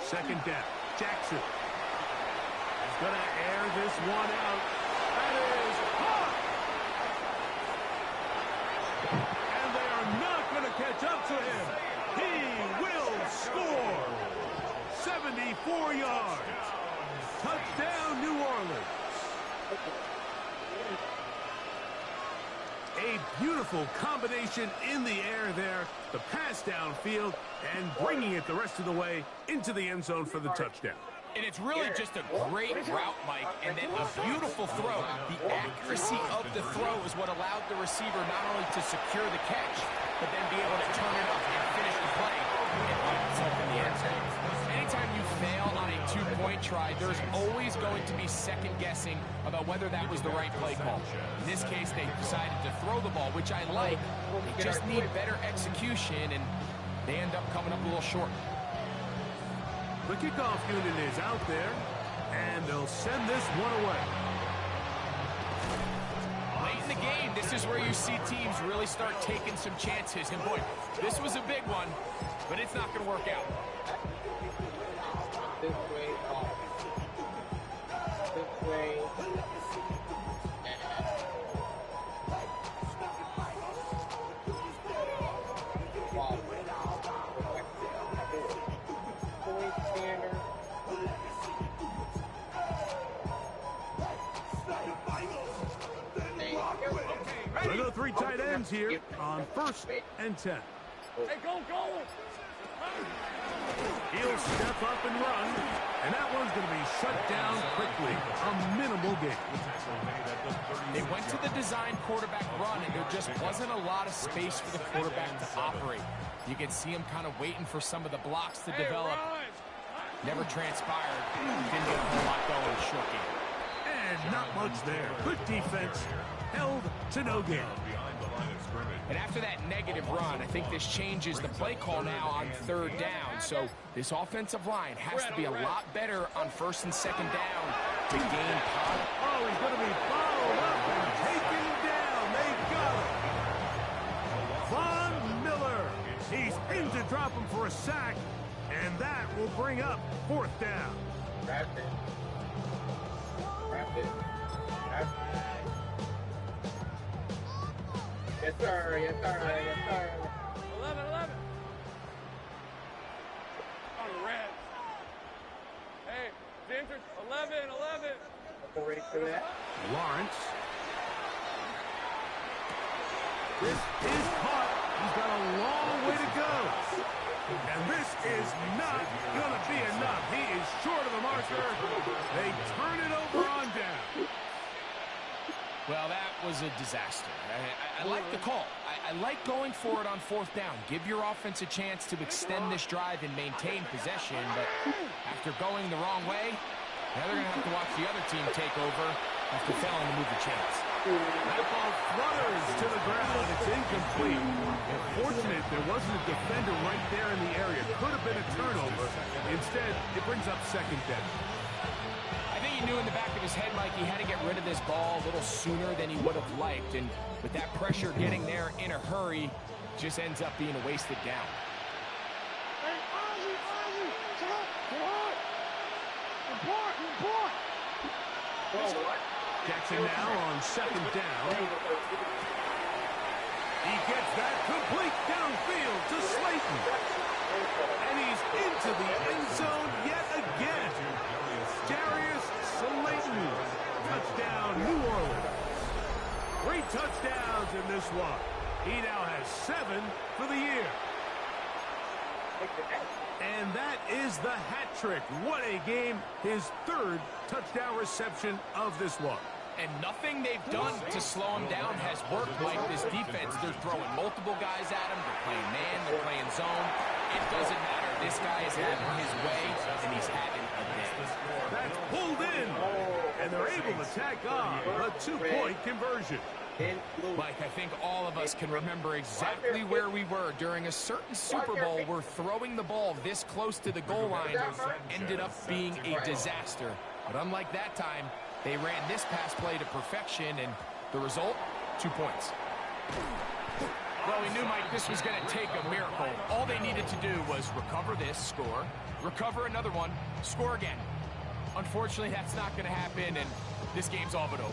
Second down. Jackson. He's going to air this one out. That is caught. And they are not going to catch up to him. He will score. 74 yards. Touchdown, New Orleans. A beautiful combination in the air there. The pass downfield and bringing it the rest of the way into the end zone for the touchdown. And it's really just a great route, Mike, and then a beautiful throw. The accuracy of the throw is what allowed the receiver not only to secure the catch, but then be able to turn it up and finish the play and put himself in the end zone. Anytime you fail on a two-point try, there's always going to be second-guessing about whether that was the right play call. In this case, they decided to throw the ball, which I like. They just need better execution, and they end up coming up a little short. The kickoff unit is out there, and they'll send this one away. Late in the game, this is where you see teams really start taking some chances. And boy, this was a big one, but it's not going to work out. This way, this way. They go three tight ends here on 1st and 10. Hey, go! He'll step up and run, and that one's going to be shut down quickly. A minimal gain. They went to the design quarterback run, and there just wasn't a lot of space for the quarterback to operate. You can see him kind of waiting for some of the blocks to develop. Never transpired. Didn't get a whole lot going in the short game. And not much there. Good defense. Held to no gain. And after that negative run, I think this changes the play call now on 3rd down. So this offensive line has to be a lot better on 1st and 2nd down to gain power. Oh, he's going to be followed up and taken down. They got him. Von Miller. He's in to drop him for a sack, and that will bring up 4th down. Wrap it. Yes, sir. 11. On the red. Hey, Ginger, 11. Go ready for that. Lawrence. This is caught. He's got a long way to go. And this is not going to be enough. He is short of the marker. They turn it over on down. Well, that was a disaster. I like the call. I like going for it on 4th down. Give your offense a chance to extend this drive and maintain possession, but after going the wrong way, now they're going to have to watch the other team take over after failing to move the chains. That ball flutters to the ground. It's incomplete. Unfortunate there wasn't a defender right there in the area. Could have been a turnover. Instead, it brings up 2nd down. I think he knew in the back of his head, Mike, he had to get rid of this ball a little sooner than he would have liked. And with that pressure getting there in a hurry, just ends up being a wasted down. Hey, Ozzy, come on! Report! Jackson now on 2nd down. He gets that complete downfield to Slayton. And he's into the end zone yet again. Darius Slayton. Touchdown, New Orleans. 3 touchdowns in this one. He now has 7 for the year. And that is the hat trick. What a game. His 3rd touchdown reception of this one. And nothing they've done to slow him down has worked like this defense. They're throwing multiple guys at him. They're playing man. They're playing zone. It doesn't matter. This guy is having his way, and he's having a day. That's pulled in. And they're able to tack on a 2-point conversion. Mike, I think all of us can remember exactly where we were during a certain Super Bowl where throwing the ball this close to the goal line ended up being a disaster. But unlike that time, they ran this pass play to perfection, and the result, 2 points. Well, we knew, Mike, this was going to take a miracle. All they needed to do was recover this, score, recover another one, score again. Unfortunately, that's not going to happen, and this game's all but over.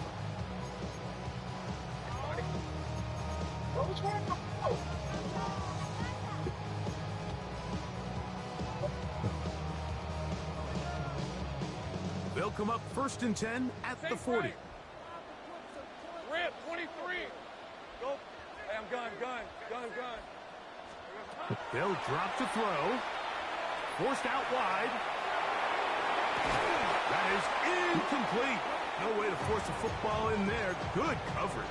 They'll come up 1st and 10 at the 40. Rip, 23. Go. Hey, I'm gun. They'll drop to throw. Forced out wide. That is incomplete. No way to force a football in there. Good coverage.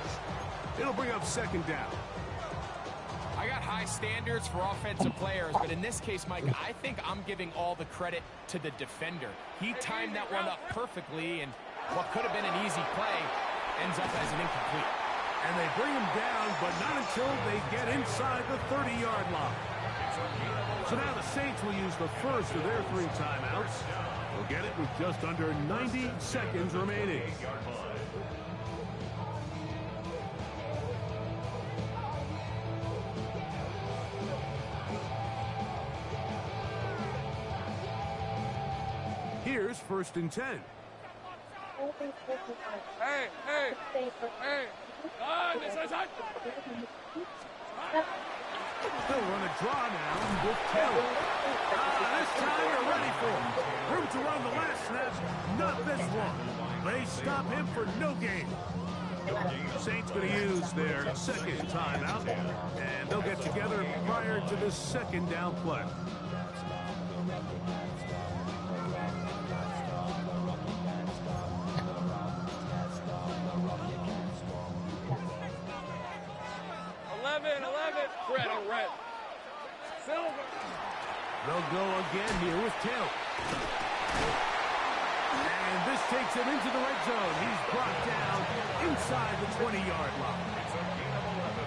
It'll bring up 2nd down. I got high standards for offensive players, but in this case, Mike, I think I'm giving all the credit to the defender. He timed that one up perfectly, and what could have been an easy play ends up as an incomplete. And they bring him down, but not until they get inside the 30-yard line. So now the Saints will use the first of their 3 timeouts. They'll get it with just under 90 seconds remaining. Here's 1st and 10. Hey. They'll run a draw now with Killa. This time they're ready for him. Room to run the last snap, not this one. They stop him for no gain. Saints going to use their 2nd timeout, and they'll get together prior to this 2nd down play. Red. Silver. They'll go again here with Killa. And this takes him into the red zone. He's brought down inside the 20-yard line.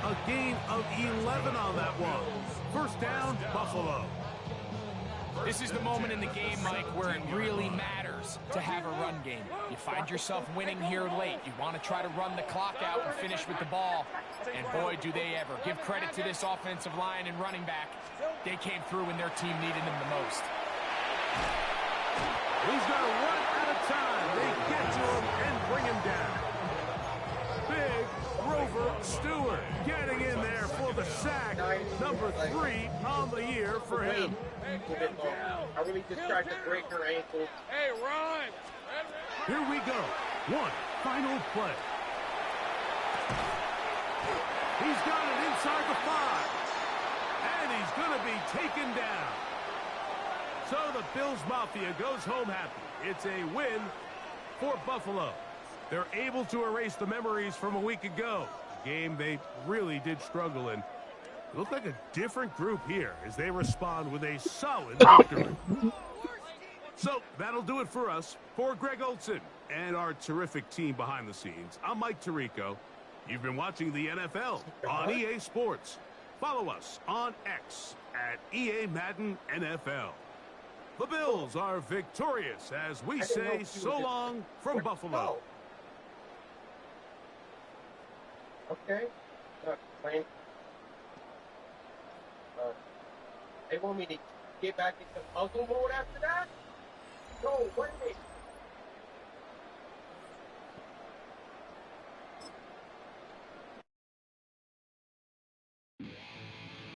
A gain of 11 on that one. 1st down, Buffalo. This is the moment in the game, Mike, where it really matters to have a run game. You find yourself winning here late. You want to try to run the clock out and finish with the ball. And boy, do they ever. Give credit to this offensive line and running back. They came through when their team needed them the most. He's going to run out of time. They get to him and bring him down. Big Grover Stewart getting in there for the sack. Number 3 on the year for him. I really just tried to break her ankle. Hey, run! Here we go. One final play. He's got it inside the 5. And he's going to be taken down. So the Bills Mafia goes home happy. It's a win for Buffalo. They're able to erase the memories from a week ago. A game they really did struggle in. It looked like a different group here as they respond with a solid victory. So that'll do it for us. For Greg Olson and our terrific team behind the scenes, I'm Mike Tirico. You've been watching the NFL on EA Sports. Follow us on X at EA Madden NFL. The Bills are victorious as we say so long from Buffalo. Okay. They want me to get back into puzzle mode after that? No way.